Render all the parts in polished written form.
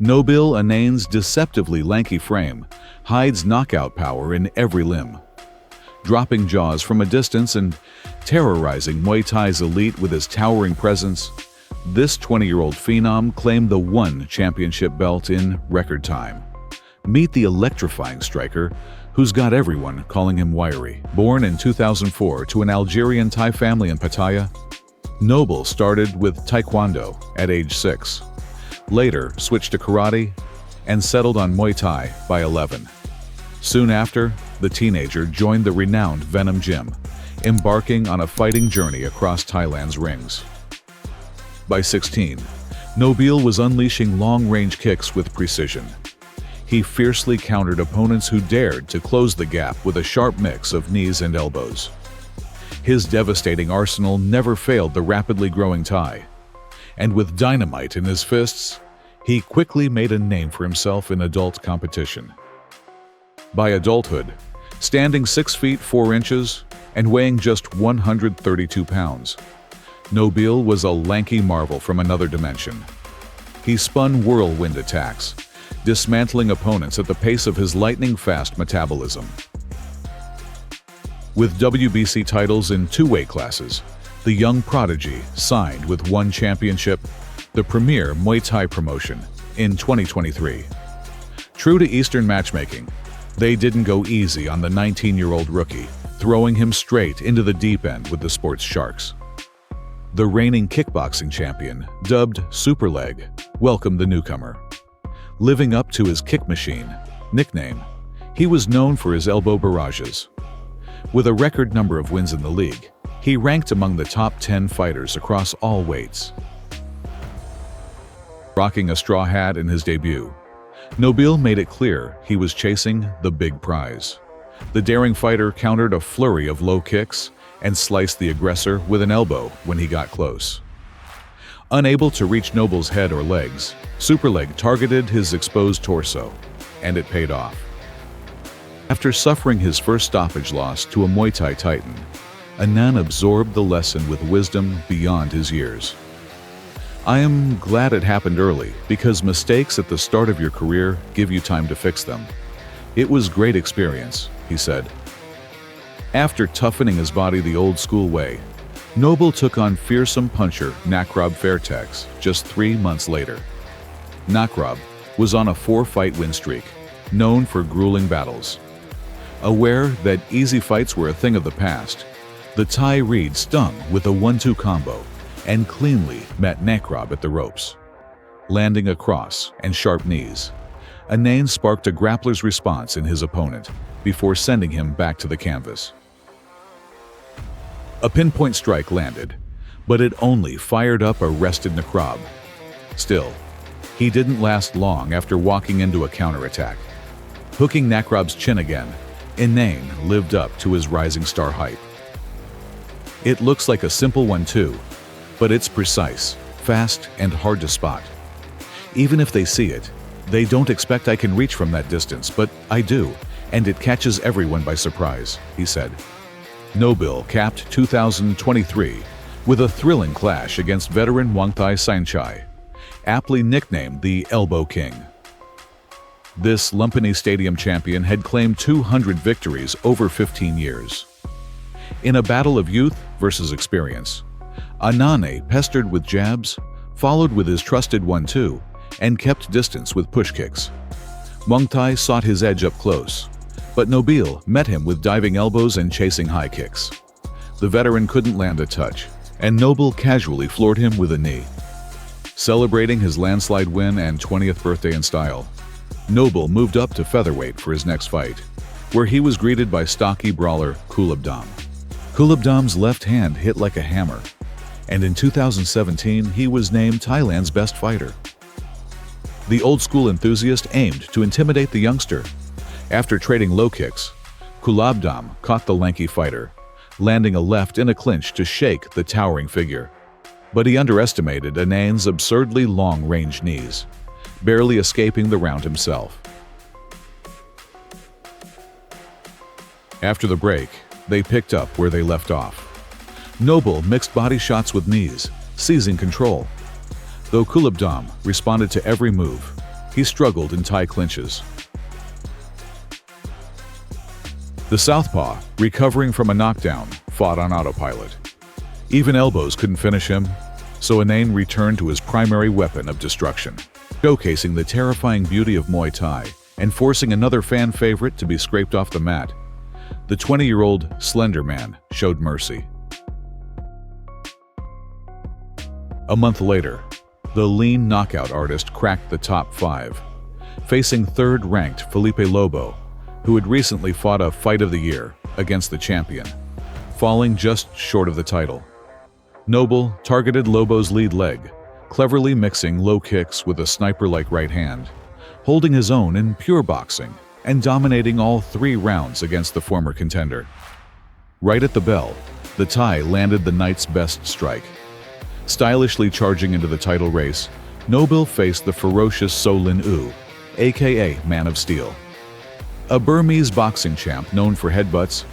Nabil Anane's deceptively lanky frame hides knockout power in every limb. Dropping jaws from a distance and terrorizing Muay Thai's elite with his towering presence, this 20-year-old phenom claimed the one championship belt in record time. Meet the electrifying striker who's got everyone calling him wiry. Born in 2004 to an Algerian Thai family in Pattaya, Nabil started with Taekwondo at age 6. Later switched to karate and settled on Muay Thai by 11. Soon after, the teenager joined the renowned Venom Gym, embarking on a fighting journey across Thailand's rings. By 16, Nabil was unleashing long-range kicks with precision. He fiercely countered opponents who dared to close the gap with a sharp mix of knees and elbows. His devastating arsenal never failed the rapidly growing Thai, and with dynamite in his fists, he quickly made a name for himself in adult competition. By adulthood, standing 6 feet 4 inches and weighing just 132 pounds, Nabil was a lanky marvel from another dimension. He spun whirlwind attacks, dismantling opponents at the pace of his lightning-fast metabolism. With WBC titles in 2 weight classes, the young prodigy signed with one championship, the premier Muay Thai promotion, in 2023. True to Eastern matchmaking, they didn't go easy on the 19-year-old rookie, throwing him straight into the deep end with the sport's sharks. The reigning kickboxing champion, dubbed Super Leg, welcomed the newcomer. Living up to his kick machine nickname, he was known for his elbow barrages. With a record number of wins in the league, he ranked among the top 10 fighters across all weights. Rocking a straw hat in his debut, Nabil made it clear he was chasing the big prize. The daring fighter countered a flurry of low kicks and sliced the aggressor with an elbow when he got close. Unable to reach Nabil's head or legs, Superleg targeted his exposed torso, and it paid off. After suffering his first stoppage loss to a Muay Thai titan, Anane absorbed the lesson with wisdom beyond his years. "I am glad it happened early, because mistakes at the start of your career give you time to fix them. It was great experience," he said. After toughening his body the old-school way, Nabil took on fearsome puncher Nakrab Fairtex just 3 months later. Nakrab was on a 4-fight win streak, known for grueling battles. Aware that easy fights were a thing of the past, the Thai Reed stung with a 1-2 combo and cleanly met Nakrab at the ropes. Landing a cross and sharp knees, Anane sparked a grappler's response in his opponent before sending him back to the canvas. A pinpoint strike landed, but it only fired up a rested Nakrab. Still, he didn't last long after walking into a counterattack. Hooking Nakrab's chin again, Anane lived up to his rising star hype. "It looks like a simple 1-2, but it's precise, fast, and hard to spot. Even if they see it, they don't expect I can reach from that distance, but I do, and it catches everyone by surprise," he said. Nabil capped 2023 with a thrilling clash against veteran Wangthai Sainchai, aptly nicknamed the Elbow King. This Lumpini Stadium champion had claimed 200 victories over 15 years. In a battle of youth versus experience, Anane pestered with jabs, followed with his trusted 1-2, and kept distance with push kicks. Wangthai sought his edge up close, but Nabil met him with diving elbows and chasing high kicks. The veteran couldn't land a touch, and Nabil casually floored him with a knee. Celebrating his landslide win and 20th birthday in style, Nabil moved up to featherweight for his next fight, where he was greeted by stocky brawler Kulabdam. Kulabdam's left hand hit like a hammer, and in 2017 he was named Thailand's best fighter. The old-school enthusiast aimed to intimidate the youngster. After trading low kicks, Kulabdam caught the lanky fighter, landing a left in a clinch to shake the towering figure. But he underestimated Anane's absurdly long-range knees, barely escaping the round himself. After the break, they picked up where they left off. Nabil mixed body shots with knees, seizing control. Though Kulabdam responded to every move, he struggled in Thai clinches. The southpaw, recovering from a knockdown, fought on autopilot. Even elbows couldn't finish him, so Anane returned to his primary weapon of destruction, showcasing the terrifying beauty of Muay Thai and forcing another fan favorite to be scraped off the mat. The 20-year-old Slender Man showed mercy. A month later, the lean knockout artist cracked the top 5, facing third-ranked Felipe Lobo, who had recently fought a Fight of the Year against the champion, falling just short of the title. Noble targeted Lobo's lead leg, cleverly mixing low kicks with a sniper-like right hand, holding his own in pure boxing and dominating all 3 rounds against the former contender. Right at the bell, the Thai landed the night's best strike. Stylishly charging into the title race, Noble faced the ferocious So Lin Oo, aka Man of Steel. A Burmese boxing champ known for headbutts,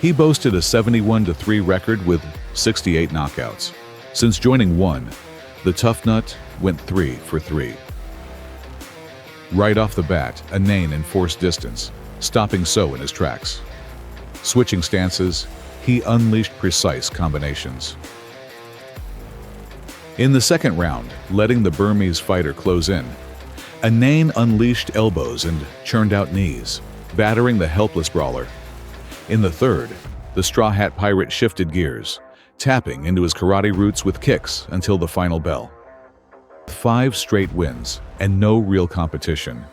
he boasted a 71-3 record with 68 knockouts. Since joining ONE, the Tough Nut went 3 for 3. Right off the bat, Anane enforced distance, stopping So in his tracks. Switching stances, he unleashed precise combinations. In the second round, letting the Burmese fighter close in, Anane unleashed elbows and churned out knees, battering the helpless brawler. In the third, the Straw Hat Pirate shifted gears, tapping into his karate roots with kicks until the final bell. 5 straight wins and no real competition,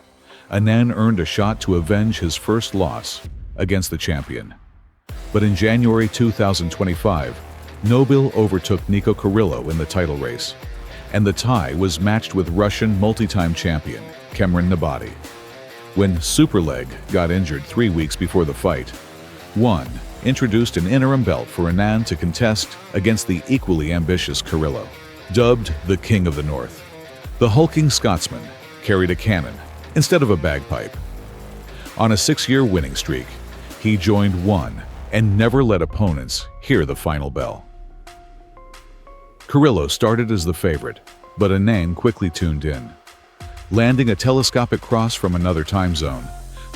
Anane earned a shot to avenge his first loss against the champion. But in January 2025, Noble overtook Nico Carrillo in the title race, and the Thai was matched with Russian multi-time champion Cameron Nabati. When Superleg got injured 3 weeks before the fight, ONE introduced an interim belt for Anane to contest against the equally ambitious Carrillo. Dubbed the King of the North, the hulking Scotsman carried a cannon instead of a bagpipe. On a 6-year winning streak, he joined ONE and never let opponents hear the final bell. Carrillo started as the favorite, but Anane quickly tuned in. Landing a telescopic cross from another time zone,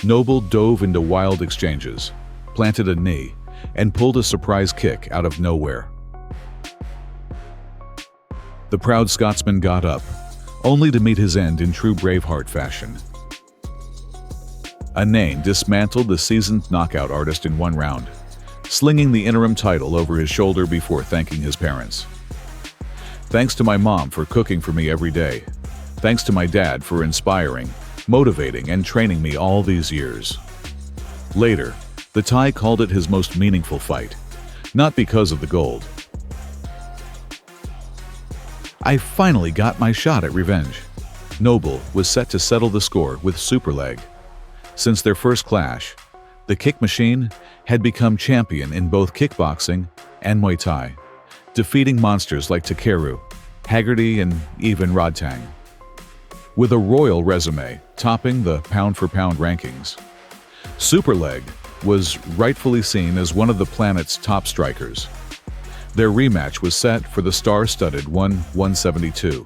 Noble dove into wild exchanges, planted a knee, and pulled a surprise kick out of nowhere. The proud Scotsman got up, only to meet his end in true Braveheart fashion. Anane dismantled the seasoned knockout artist in 1 round, slinging the interim title over his shoulder before thanking his parents. "Thanks to my mom for cooking for me every day. Thanks to my dad for inspiring, motivating, and training me all these years." Later, the Thai called it his most meaningful fight, not because of the gold. "I finally got my shot at revenge." Noble was set to settle the score with Superleg. Since their first clash, the Kick Machine had become champion in both kickboxing and Muay Thai, defeating monsters like Takeru, Haggerty, and even Rodtang. With a royal resume topping the pound-for-pound rankings, Superleg was rightfully seen as one of the planet's top strikers. Their rematch was set for the star-studded ONE 172,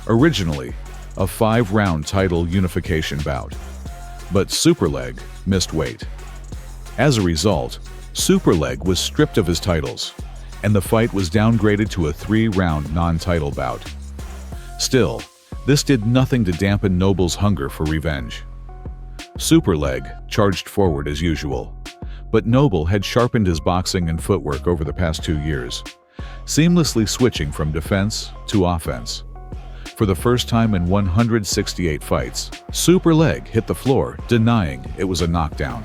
originally a 5-round title unification bout. But Superleg missed weight. As a result, Superleg was stripped of his titles, and the fight was downgraded to a 3-round non-title bout. Still, this did nothing to dampen Noble's hunger for revenge. Superleg charged forward as usual, but Noble had sharpened his boxing and footwork over the past 2 years, seamlessly switching from defense to offense. For the first time in 168 fights, Superleg hit the floor, denying it was a knockdown.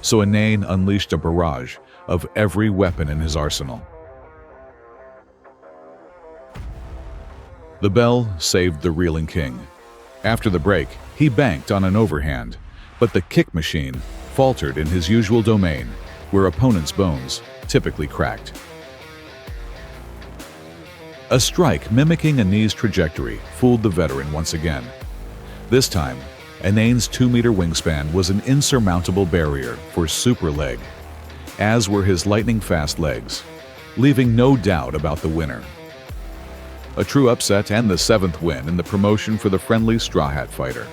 So Anane unleashed a barrage of every weapon in his arsenal. The bell saved the reeling king. After the break, he banked on an overhand, but the Kick Machine faltered in his usual domain, where opponents' bones typically cracked. A strike mimicking a knee's trajectory fooled the veteran once again. This time, Anane's 2-meter wingspan was an insurmountable barrier for Superleg, as were his lightning-fast legs, leaving no doubt about the winner. a true upset and the 7th win in the promotion for the friendly Straw Hat fighter.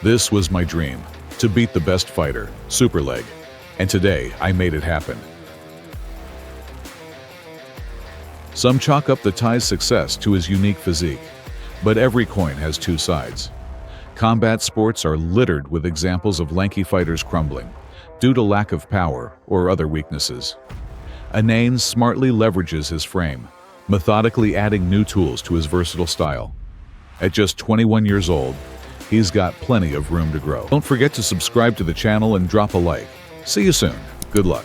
This was my dream, to beat the best fighter, Super Leg, and today I made it happen. Some chalk up the Thai's success to his unique physique, but every coin has two sides. Combat sports are littered with examples of lanky fighters crumbling due to lack of power or other weaknesses. Anane smartly leverages his frame, methodically adding new tools to his versatile style. At just 21 years old, he's got plenty of room to grow. Don't forget to subscribe to the channel and drop a like. See you soon. Good luck.